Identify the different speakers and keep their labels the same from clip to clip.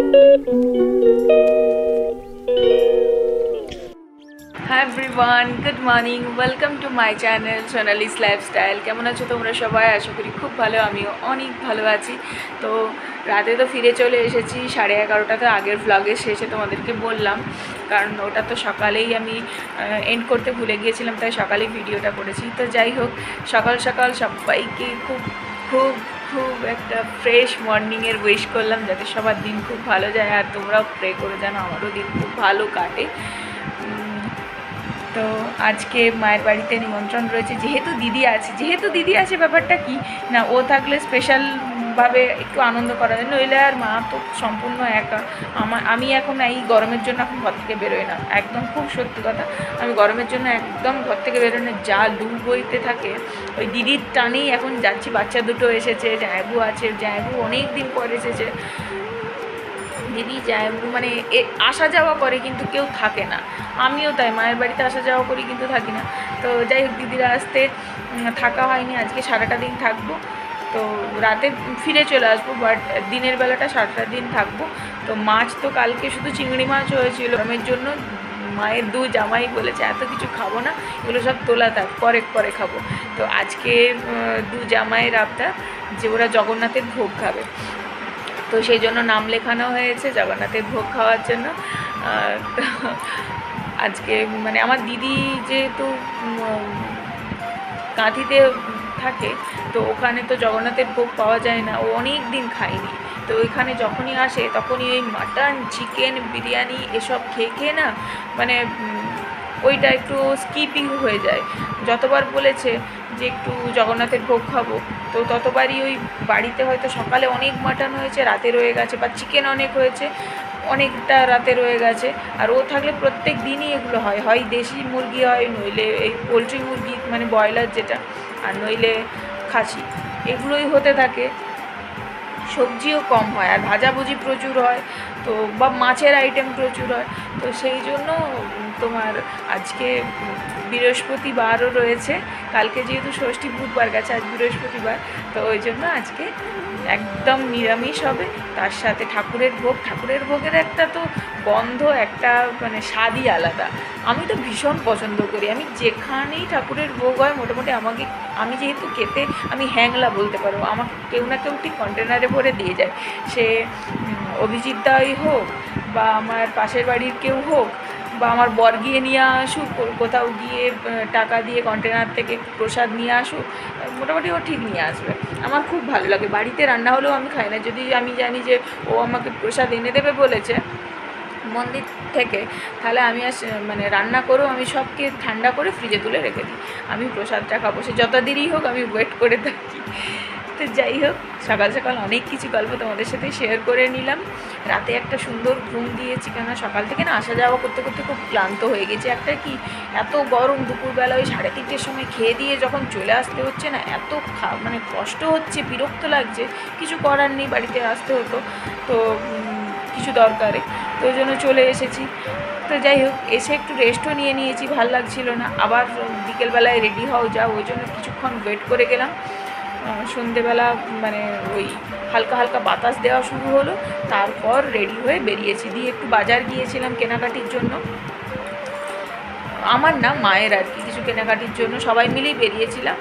Speaker 1: Hi everyone, good morning, welcome to my channel Sonali's lifestyle. কেমন আছো তোমরা সবাই? আশা করি খুব ভালো, আমিও অনেক ভালো আছি। তো রাতে তো ফিরে চলে এসেছি 11:30টাতে। আগের ব্লগে শেষে তোমাদেরকে বললাম, কারণ ওটা তো সকালেই আমি এন্ড করতে ভুলে গিয়েছিলাম, তাই সকালেই ভিডিওটা করেছি। তো যাই হোক, সকাল সকাল সবাইকে খুব খুব খুব একটা ফ্রেশ মর্নিংয়ের উইশ করলাম, যাতে সবার দিন খুব ভালো যায়। আর তোমরাও প্রে করে জানো আমারও দিন খুব ভালো কাটে। তো আজকে মায়ের বাড়িতে নিমন্ত্রণ রয়েছে, যেহেতু দিদি আছে ব্যাপারটা কি না, ও থাকলে স্পেশালভাবে একটু আনন্দ করা যায়, নইলে আর মা তো সম্পূর্ণ একা। আমি এখন এই গরমের জন্য এখন ঘর থেকে বেরোই না, একদম খুব সত্যি কথা। আমি গরমের জন্য একদম ঘর থেকে বেরোই না, যা লু বইতে থাকে। ওই দিদির টানেই এখন যাচ্ছি। বাচ্চা দুটো এসেছে, জায়গু আছে, জায়গু অনেক দিন পর এসেছে। দিদি যায় মানে আসা যাওয়া করে, কিন্তু কেউ থাকে না। আমিও তাই, মায়ের বাড়িতে আসা যাওয়া করি কিন্তু থাকি না। তো যাই হোক, দিদিরা আসতে থাকা হয়নি, আজকে সারাটা দিন থাকবো। তো রাতে ফিরে চলে আসবো, বাট দিনের বেলাটা সারাটা দিন থাকবো। তো মাছ তো কালকে শুধু চিংড়ি মাছ হয়েছিল গরমের জন্য। মায়ের দু জামাই বলেছে এত কিছু খাবো না, এগুলো সব তোলা থাক, পরে খাবো। তো আজকে দু জামাইয়ের আবদার যে ওরা জগন্নাথের ভোগ খাবে, তো সেই জন্য নাম লেখানো হয়েছে জগন্নাথের ভোগ খাওয়ার জন্য। আজকে মানে আমার দিদি যেহেতু কাঁথিতে থাকে, তো ওখানে তো জগন্নাথের ভোগ পাওয়া যায় না, ও অনেক দিন খায়নি। তো ওইখানে যখনই আসে তখনই ওই মাটন, চিকেন, বিরিয়ানি এসব খেয়ে না, মানে ওইটা একটু স্কিপিং হয়ে যায়। যতবার বলেছে যে একটু জগন্নাথের ভোগ খাবো, তো ততবারই ওই বাড়িতে হয়তো সকালে অনেক মাটন হয়েছে, রাতে রয়ে গেছে, বা চিকেন অনেক হয়েছে, অনেকটা রাতে রয়ে গেছে। আর ও থাকলে প্রত্যেক দিনই এগুলো হয়, হয় দেশি মুরগি হয়, নইলে এই পোলট্রি মুরগি মানে ব্রয়লার যেটা, আর নইলে খাসি, এগুলোই হতে থাকে। সবজিও কম হয়, আর ভাজাভুজি প্রচুর হয়, তো বা মাছের আইটেম প্রচুর হয়। তো সেই জন্য তোমার আজকে বৃহস্পতিবারও রয়েছে, কালকে যেহেতু ষষ্ঠী বুধবার গেছে, আজ বৃহস্পতিবার, তো ওই জন্য আজকে একদম নিরামিষ হবে। তার সাথে ঠাকুরের ভোগের একটা তো গন্ধ, একটা মানে স্বাদই আলাদা। আমি তো ভীষণ পছন্দ করি, আমি যেখানেই ঠাকুরের ভোগ হয় মোটামুটি আমি যেহেতু খেতে আমি হ্যাংলা বলতে পারো, আমাকে কেউ না কেউ ঠিক কন্টেনারে ভরে দিয়ে যায়। সে অভিজিৎ দাই হোক, বা আমার পাশের বাড়ির কেউ হোক, বা আমার বর গিয়ে নিয়ে আসুক, কোথাও গিয়ে টাকা দিয়ে কন্টেনার থেকে প্রসাদ নিয়ে আসুক, মোটামুটি ও ঠিক নিয়ে আসবে। আমার খুব ভালো লাগে। বাড়িতে রান্না হলেও আমি খাই না, যদি আমি জানি যে ও আমাকে প্রসাদ এনে দেবে বলেছে মন্দির থেকে, তাহলে আমি মানে রান্না করেও আমি সবকে ঠান্ডা করে ফ্রিজে তুলে রেখে দিই। আমি প্রসাদটা খাবো, সে যত দেরি হোক আমি ওয়েট করে থাকি। তো যাই হোক, সকাল সকাল অনেক কিছু গল্প তোমাদের সাথে শেয়ার করে নিলাম। রাতে একটা সুন্দর ঘুম দিয়েছি, কেননা সকাল থেকে না আসা যাওয়া করতে করতে খুব ক্লান্ত হয়ে গেছে। একটা কি এত গরম, দুপুরবেলা ওই 3:30টার সময় খেয়ে দিয়ে যখন চলে আসতে হচ্ছে না, এত মানে কষ্ট হচ্ছে, বিরক্ত লাগছে। কিছু করার নেই, বাড়িতে আসতে হতো তো কিছু দরকারে, তো ওই জন্য চলে এসেছি। তো যাই হোক, এসে একটু রেস্টও নিয়ে নিয়েছি, ভাল লাগছিল না। আবার বিকেলবেলায় রেডি হও যাও, ওই জন্য কিছুক্ষণ ওয়েট করে গেলাম। সন্ধেবেলা মানে ওই হালকা হালকা বাতাস দেওয়া শুরু হলো, তারপর রেডি হয়ে বেরিয়েছি। দিয়ে একটু বাজার গিয়েছিলাম কেনাকাটির জন্য, আমার না মায়ের আর কি, কিছু কেনাকাটির জন্য সবাই মিলেই বেরিয়েছিলাম।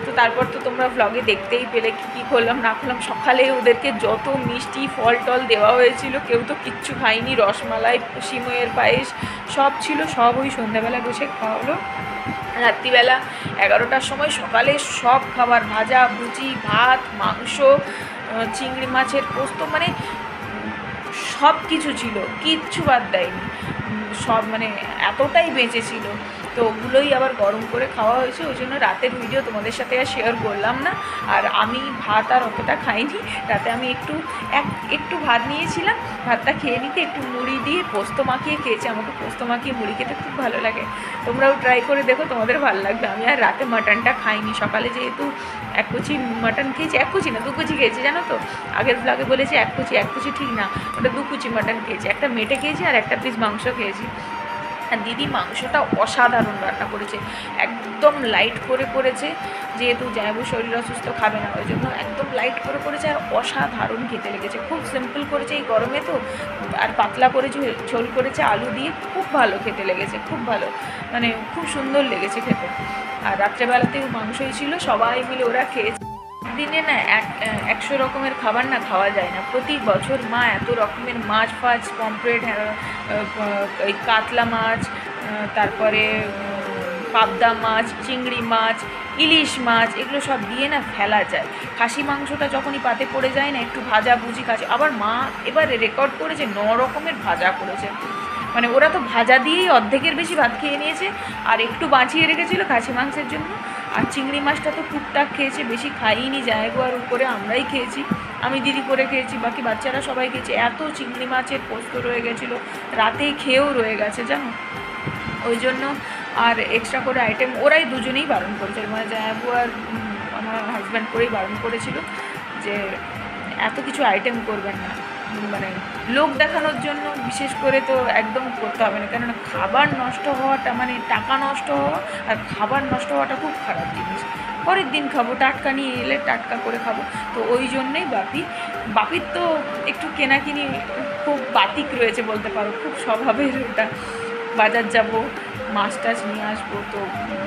Speaker 1: তো তারপর তো তোমরা ভ্লগে দেখতেই পেলে কী করলাম না করলাম। সকালে ওদেরকে যত মিষ্টি ফল টল দেওয়া হয়েছিল, কেউ তো কিচ্ছু খায়নি। রসমালাই, সিমইয়ের পায়েস সব ছিল, সব ওই সন্ধ্যাবেলা বসে খাওয়া হলো। রাত্রিবেলা 11টার সময় সকালে সব খাবার, ভাজা ভুজি, ভাত, মাংস, চিংড়ি মাছের পোস্ত, মানে সব কিছু ছিল, কিচ্ছু বাদ দেয়নি। সব মানে এতটাই বেঁচেছিল, তো ওগুলোই আবার গরম করে খাওয়া হয়েছে। ওই জন্য রাতের ভিডিও তোমাদের সাথে আর শেয়ার করলাম না। আর আমি ভাত আর অতটা খাইনি রাতে, আমি একটু ভাত নিয়েছিলাম, ভাতটা খেয়ে নিতে একটু মুড়ি দিয়ে পোস্ত মাখিয়ে খেয়েছি। আমাকে পোস্ত মাখিয়ে মুড়ি খেতে খুব ভালো লাগে, তোমরাও ট্রাই করে দেখো, তোমাদের ভালো লাগবে। আমি আর রাতে মাটনটা খাইনি, সকালে যেহেতু 1 কুচি মাটন খেয়েছি, 1 কুচি না 2 কুচি খেয়েছি, জানো তো আগের ব্লগে বলেছি 1 কুচি ঠিক না, ওটা 2 কুচি মাটন খেয়েছি। একটা মেটে খেয়েছি আর একটা পিস মাংস খেয়েছি। আর দিদি মাংসটা অসাধারণ রান্না করেছে, একদম লাইট করে করেছে, যেহেতু জামাইবাবু শরীর অসুস্থ খাবে না ওই জন্য একদম লাইট করে করেছে, আর অসাধারণ খেতে লেগেছে। খুব সিম্পল করেছে এই গরমে তো, আর পাতলা করে ঝোল করেছে আলু দিয়ে, খুব ভালো খেতে লেগেছে, খুব ভালো, মানে খুব সুন্দর লেগেছে খেতে। আর রাত্রেবেলাতেও মাংসই ছিল, সবাই মিলে ওরা খেয়েছে। দিনে না 100 রকমের খাবার না খাওয়া যায় না। প্রতি বছর মা এত রকমের মাছ ফাছ, পমফ্রেট, এই কাতলা মাছ, তারপরে পাবদা মাছ, চিংড়ি মাছ, ইলিশ মাছ, এগুলো সব দিয়ে না ফেলা যায়। খাসি মাংসটা যখনই পাতে পড়ে যায় না, একটু ভাজা ভুজি খাচ্ছে। আবার মা এবারে রেকর্ড করেছে 9 রকমের ভাজা করেছে, মানে ওরা তো ভাজা দিয়েই অর্ধেকের বেশি ভাত খেয়ে নিয়েছে, আর একটু বাঁচিয়ে রেখেছিলো খাসি মাংসের জন্য। আর চিংড়ি মাছটা তো টুকটাক খেয়েছে, বেশি খাইনি, জায়গা আর উপরে আমরাই খেয়েছি, আমি দিদি করে খেয়েছি, বাকি বাচ্চারা সবাই খেয়েছে। এত চিংড়ি মাছের পোস্ত রয়ে গেছিলো, রাতে খেয়েও রয়ে গেছে জানো, ওই জন্য আর এক্সট্রা করে আইটেম ওরাই দুজনেই বারণ করেছিল, মানে জায়াবু আর আমার হাজব্যান্ড করেই বারণ করেছিল যে এত কিছু আইটেম করবেন না, মানে লোক দেখানোর জন্য বিশেষ করে তো একদম করতে হবে না, কেননা খাবার নষ্ট হওয়াটা মানে টাকা নষ্ট হওয়া আর খাবার নষ্ট হওয়াটা খুব খারাপ জিনিস। পরের দিন খাবো, টাটকা নিয়ে এলে টাটকা করে খাবো। তো ওই জন্যেই বাপির তো একটু কেনাকিনি খুব বাতিক রয়েছে বলতে পারো, খুব স্বভাবের ওটা। বাজার যাব, মাছ টাছ নিয়ে আসবো, তো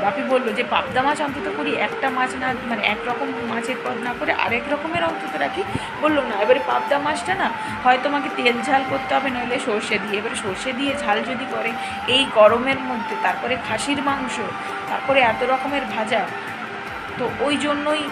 Speaker 1: বাপি বললো যে পাবদা মাছ অন্তত করি, একটা মাছ না, মানে একরকম মাছের পদ না করে আরেক রকমের অন্তত রাখি। বললো না, এবারে পাবদা মাছটা না হয় তোমাকে তেল ঝাল করতে হবে, নইলে সর্ষে দিয়ে। এবারে সর্ষে দিয়ে ঝাল যদি করে এই গরমের মধ্যে, তারপরে খাসির মাংস, তারপরে এত রকমের ভাজা, তো ওই জন্যই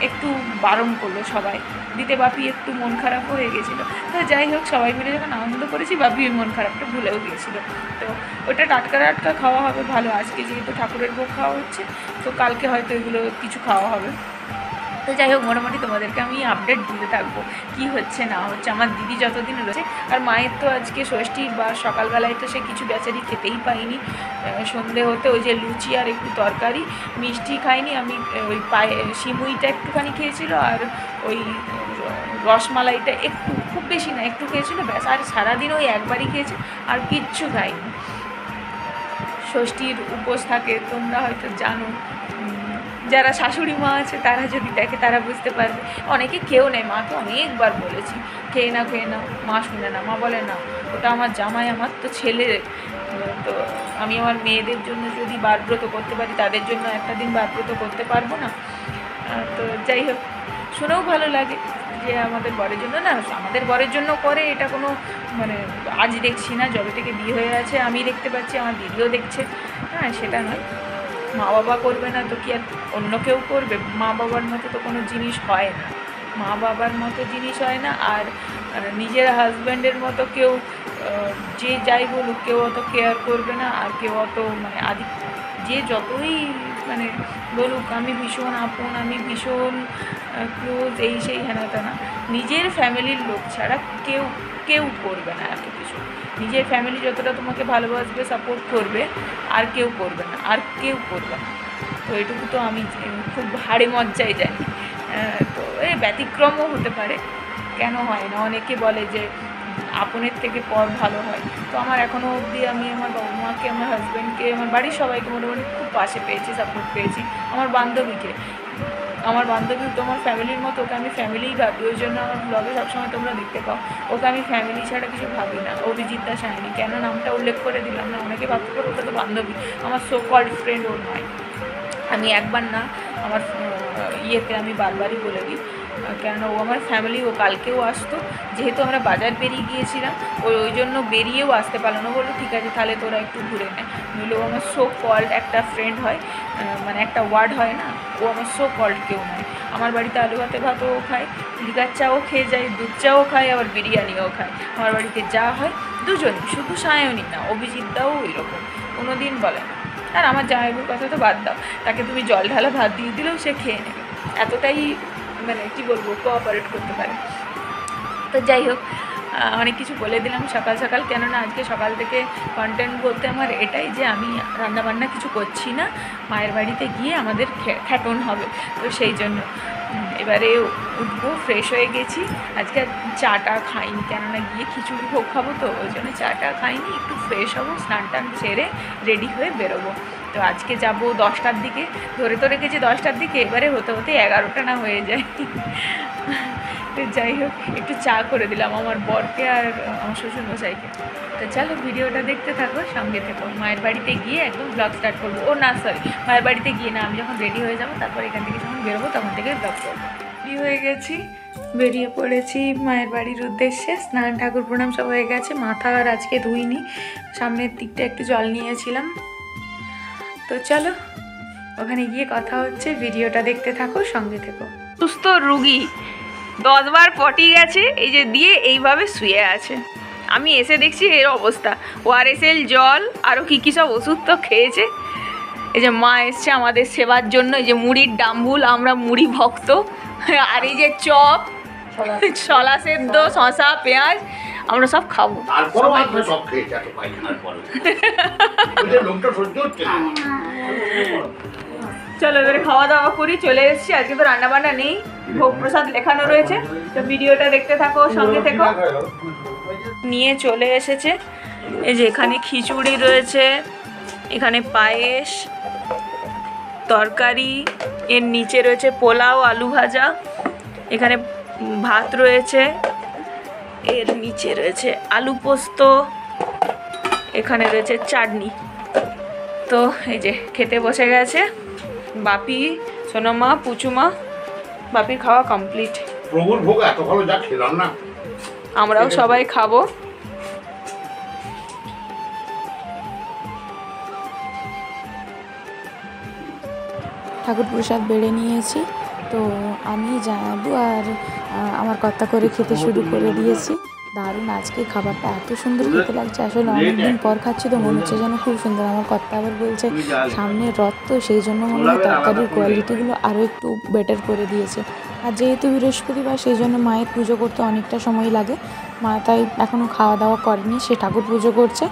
Speaker 1: একটু বারণ করলো সবাই দিতে। বাপি একটু মন খারাপ হয়ে গেছিলো। তো যাই হোক, সবাই মিলে যখন আনন্দ করেছি, বাপি ওই মন খারাপটা ভুলেও গিয়েছিলো। তো ওটা টাটকা টাটকা খাওয়া হবে ভালো। আজকে যেহেতু ঠাকুরের ভোগ খাওয়া হচ্ছে, তো কালকে হয়তো এগুলো কিছু খাওয়া হবে। তো যাই হোক, মোটামুটি তোমাদেরকে আমি আপডেট দিতে থাকবো কী হচ্ছে না হচ্ছে। আমার দিদি যতদিন রয়েছে, আর মায়ের তো আজকে ষষ্ঠী, বা সকালবেলায় তো সে কিছু বেচারি খেতেই পাইনি, সন্ধে হতে ওই যে লুচি আর একটু তরকারি, মিষ্টি খাইনি আমি, ওই সিমুইটা একটুখানি খেয়েছিল, আর ওই রসমালাইটা একটু, খুব বেশি না একটু খেয়েছিল ব্যাস। আর সারাদিন ওই একবারই খেয়েছে, আর কিচ্ছু খাইনি। ষষ্ঠীর উপোস থাকে, তোমরা হয়তো জানো, যারা শাশুড়ি মা আছে তারা যদি দেখে তারা বুঝতে পারবে। অনেকে খেয়েও নেয়, মাকে অনেকবার বলেছি খেয়ে না খেয়ে না, মা শুনে না, মা বলে না ওটা আমার জামাই, আমার তো ছেলে, তো আমি আমার মেয়েদের জন্য যদি বারব্রত করতে পারি, তাদের জন্য একটা দিন বারব্রত করতে পারবো না। তো যাই হোক, শুনেও ভালো লাগে যে আমাদের বরের জন্য না, আমাদের বরের জন্য করে, এটা কোনো মানে আজ দেখছি না, যবে থেকে বিয়ে হয়ে আছে আমি দেখতে পাচ্ছি, আমার দিদিও দেখছে, হ্যাঁ সেটা নয়। মা বাবা করবে না তো কি আর অন্য কেউ করবে? মা বাবার মতো তো কোনো জিনিস হয় না, মা বাবার মতো জিনিস হয় না। আর নিজের হাজব্যান্ডের মতো কেউ, যে যাই বলুক, কেউ অত কেয়ার করবে না, আর কেউ অত মানে যে যতই মানে বলুক আমি ভীষণ আপন, আমি ভীষণ ক্লোজ, এই সেই হেনা তেনা, নিজের ফ্যামিলির লোক ছাড়া কেউ কেউ করবে না এত কিছু। নিজের ফ্যামিলি যতটা তোমাকে ভালোবাসবে, সাপোর্ট করবে, আর কেউ করবে না, আর কেউ করবে না। তো এটুকু তো আমি খুব হাড়ে মজ্জায় জানি। তো ব্যতিক্রমও হতে পারে, কেন হয় না? অনেকে বলে যে আপনের থেকে পর ভালো হয়। তো আমার এখনও অবধি আমি আমার বাবা মাকে, আমার হাজব্যান্ডকে, আমার বাড়ির সবাইকে মোটামুটি খুব পাশে পেয়েছি, সাপোর্ট পেয়েছি। আমার বান্ধবী তো আমার ফ্যামিলির মতো, ওকে আমি ফ্যামিলিই ভাবি, ওই জন্য আমার ব্লগে সবসময় তোমরা দেখতে পাও ওকে আমি ফ্যামিলি ছাড়া কিছু ভাবি না। অভিজিৎ দাস আইনি, কেন নামটা উল্লেখ করে দিলাম না, অনেকে ভাবতে পারো ওটা তো বান্ধবী, আমার সো কল্ড ফ্রেন্ড ওর নয়। আমি একবার না, আমার ইয়েতে আমি বারবারই বলে দিই, কেননা ও আমার ফ্যামিলি, ও কালকেও আসতো, যেহেতু আমরা বাজার বেরিয়ে গিয়েছিলাম, ওই জন্য বেরিয়েও আসতে পারলো না। বললো ঠিক আছে তাহলে তোরা একটু ঘুরে নেয়, নইলে ও আমার সো কল্ড একটা ফ্রেন্ড হয়, মানে একটা ওয়ার্ড হয় না, ও আমার সো কল্ড কেউ নয়। আমার বাড়িতে আলু ভাতও খায়, লিকার চাও খেয়ে যায়, দুধ চাও খায়, আবার বিরিয়ানিও খায়। আমার বাড়িতে যা হয় দুজনই, শুধু সায়নী না, অভিজিৎ দাও ওই রকম, কোনো দিন বলে না। আর আমার জামাইবাবুর কথা তো বাদ দাও, তাকে তুমি জল ঢালা ভাত দিয়ে দিলেও সে খেয়ে নেবে, এতটাই মানে কী বলবো, কোঅপারেট করতে পারে। তো যাই হোক, অনেক কিছু বলে দিলাম সকাল সকাল, কেননা আজকে সকাল থেকে কন্টেন্ট বলতে আমার এটাই যে আমি রান্নাবান্না কিছু করছি না, মায়ের বাড়িতে গিয়ে আমাদের খ্যাটন হবে, তো সেই জন্য। এবারে উঠবো, ফ্রেশ হয়ে গেছি। আজকে চাটা খাইনি, কেননা গিয়ে খিচুড়ি ভোগ খাবো, তো ওই জন্য চাটা খাইনি, একটু ফ্রেশ হবো, স্নান টান সেরে রেডি হয়ে বেরোবো। তো আজকে যাব 10টার দিকে, ধরে তো রেখেছি 10টার দিকে, এবারে হতে হতে 11টা না হয়ে যায়। তো যাই হোক, একটু চা করে দিলাম আমার বরকে আর আমার শ্বশুরমশাইকে। তো চলো ভিডিওটা দেখতে থাকো, সঙ্গে থেকো। মায়ের বাড়িতে গিয়ে একদম ব্লগ স্টার্ট করবো। ও না, সরি, মায়ের বাড়িতে গিয়ে না, আমি যখন রেডি হয়ে যাবো তারপর এখান থেকে যখন বেরোবো তখন থেকে ব্লগ করবো। রেডি হয়ে গেছি, বেরিয়ে পড়েছি মায়ের বাড়ির উদ্দেশ্যে। স্নান ঠাকুর প্রণাম সব হয়ে গেছে, মাথা আর আজকে ধুইনি, সামনের দিকটা একটু জল নিয়েছিলাম। তো চলো ওখানে গিয়ে কথা হচ্ছে, ভিডিওটা দেখতে থাকো, সঙ্গে থেকো। সুস্থ রুগী 10 বার পটি গেছে, এই যে দিয়ে এইভাবে শুয়ে আছে। আমি এসে দেখছি এর অবস্থা, ORSL জল আরও কী সব ওষুধ তো খেয়েছে। এই যে মা এসছে আমাদের সেবার জন্য, এই যে মুড়ির ডাম্বুল, আমরা মুড়ি ভক্ত। আর এই যে চপ, শলা সেদ্ধ, শশা, পেঁয়াজ, আমরা সব খাবো। চলো এবারে খাওয়া দাওয়া করি, চলে এসেছি। আজকে তো রান্নাবান্না নেই, ভোগ প্রসাদ লেখানো রয়েছে, তো ভিডিওটা দেখতে থাকো, সঙ্গে থেকো। নিয়ে চলে এসেছে, এই যে এখানে খিচুড়ি রয়েছে, এখানে পায়েস, তরকারি, এর নিচে রয়েছে পোলাও, আলু ভাজা, এখানে ভাত রয়েছে, এর নিচে রয়েছে আলু পোস্ত, এখানে রয়েছে চাটনি। তো এই যে খেতে বসে গেছে বাপি, সোনামা, পুচুমা। বাপির খাওয়া কমপ্লিট।
Speaker 2: প্রভুর ভোগ এত ভালো যা খেলাম না,
Speaker 1: আমরাও সবাই খাবো।
Speaker 3: ঠাকুর প্রসাদ বেড়ে নিয়েছি, তো আমি যাবো আর আমার কর্তা করে খেতে শুরু করে দিয়েছি। দারুণ, আজকে খাবারটা এত সুন্দর খেতে লাগছে, আসলে অনেকদিন পর খাচ্ছি তো মনে হচ্ছে যেন খুব সুন্দর। আমার কর্তা আবার বলছে সামনের রথ তো, সেই জন্য মনে হয় তরকারির কোয়ালিটিগুলো আরও একটু বেটার করে দিয়েছে। আর যেহেতু বৃহস্পতিবার, সেই জন্য মায়ের পুজো করতে অনেকটা সময় লাগে, মা তাই এখনও খাওয়া দাওয়া করেনি, সে ঠাকুর পুজো করছে।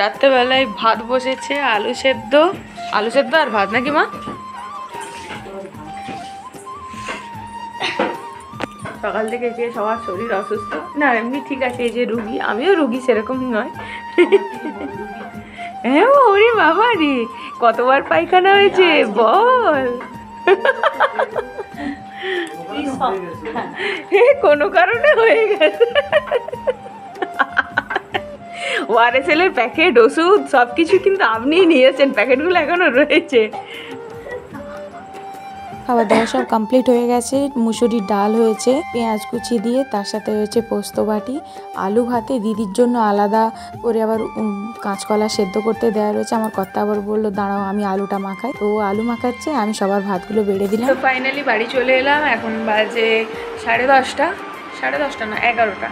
Speaker 1: রাত্রেবেলায় ভাত বসেছে, আলু সেদ্ধ আর ভাত, নাকি মা? সকাল থেকে যে সবার শরীর অসুস্থ, না এমনি ঠিক আছে, এই যে রুগী, আমিও রুগী সেরকম নয়। হ্যাঁ ওরে বাবা রে, কতবার পায়খানা হয়েছে বল। কোনো কারণে হয়ে গেছে। ORSL এর প্যাকেট, ওষুধ সব কিছু কিন্তু আপনিই নিয়েছেন, প্যাকেটগুলো এখনো রয়েছে।
Speaker 3: খাবার দাওয়া সব কমপ্লিট হয়ে গেছে। মুসুরির ডাল হয়েছে পেঁয়াজ কুচি দিয়ে, তার সাথে হয়েছে পোস্ত বাটি, আলু ভাতে দিদির জন্য আলাদা করে আবার কাঁচকলা সেদ্ধ করতে দেওয়া রয়েছে। আমার কর্তা আবার বললো দাঁড়াও আমি আলুটা মাখাই, তো ও আলু মাখাচ্ছে, আমি সবার ভাতগুলো বেড়ে দিলাম।
Speaker 1: তো ফাইনালি বাড়ি চলে এলাম, এখন বাজে 10:30, 10:30 না 11টা।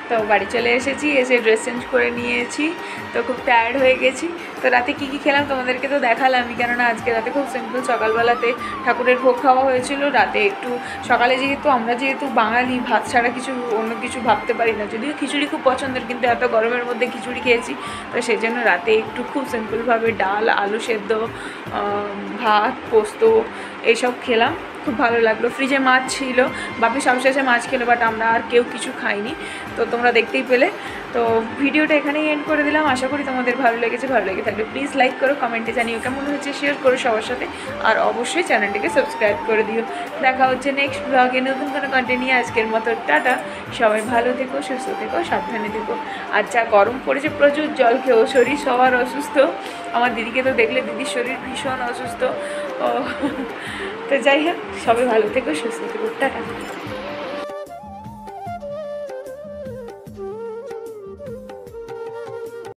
Speaker 1: তো বাড়ি চলে এসেছি, এসে ড্রেস চেঞ্জ করে নিয়েছি, তো খুব টায়ার্ড হয়ে গেছি। তো রাতে কী খেলাম তোমাদেরকে তো দেখালামই, কেননা আজকে রাতে খুব সিম্পল, সকালবেলাতে ঠাকুরের ভোগ খাওয়া হয়েছিল। রাতে একটু সকালে আমরা যেহেতু বাঙালি, ভাত ছাড়া কিছু অন্য কিছু ভাবতে পারি না, যদিও খিচুড়ি খুব পছন্দের, কিন্তু এত গরমের মধ্যে খিচুড়ি খেয়েছি, তো সেই জন্য রাতে একটু খুব সিম্পলভাবে ডাল, আলু সেদ্ধ, ভাত, পোস্ত এইসব খেলাম, খুব ভালো লাগলো। ফ্রিজে মাছ ছিল, বাপি সবশেষে মাছ খেলো, বাট আমরা আর কেউ কিছু খাইনি, তো তোমরা দেখতেই পেলে। তো ভিডিওটা এখানেই এন্ড করে দিলাম, আশা করি তোমাদের ভালো লেগেছে। ভালো লেগে থাকলে প্লিজ লাইক করো, কমেন্টে জানিও কেমন হয়েছে, শেয়ার করো সবার সাথে, আর অবশ্যই চ্যানেলটিকে সাবস্ক্রাইব করে দিও। দেখা হচ্ছে নেক্সট ব্লগে নতুন কোনো কন্টেন্ট নিয়ে। আজকের মতো টাটা, সবাই ভালো থেকো, সুস্থ থেকো, সাবধানে থেকো। আর যা গরম পড়েছে, প্রচুর জল খেও, শরীর সবার অসুস্থ। আমার দিদিকে তো দেখলে, দিদির শরীর ভীষণ অসুস্থ। তো যাই হোক, সবাই ভালো থেকো, সুস্থ থেকো, টাটা।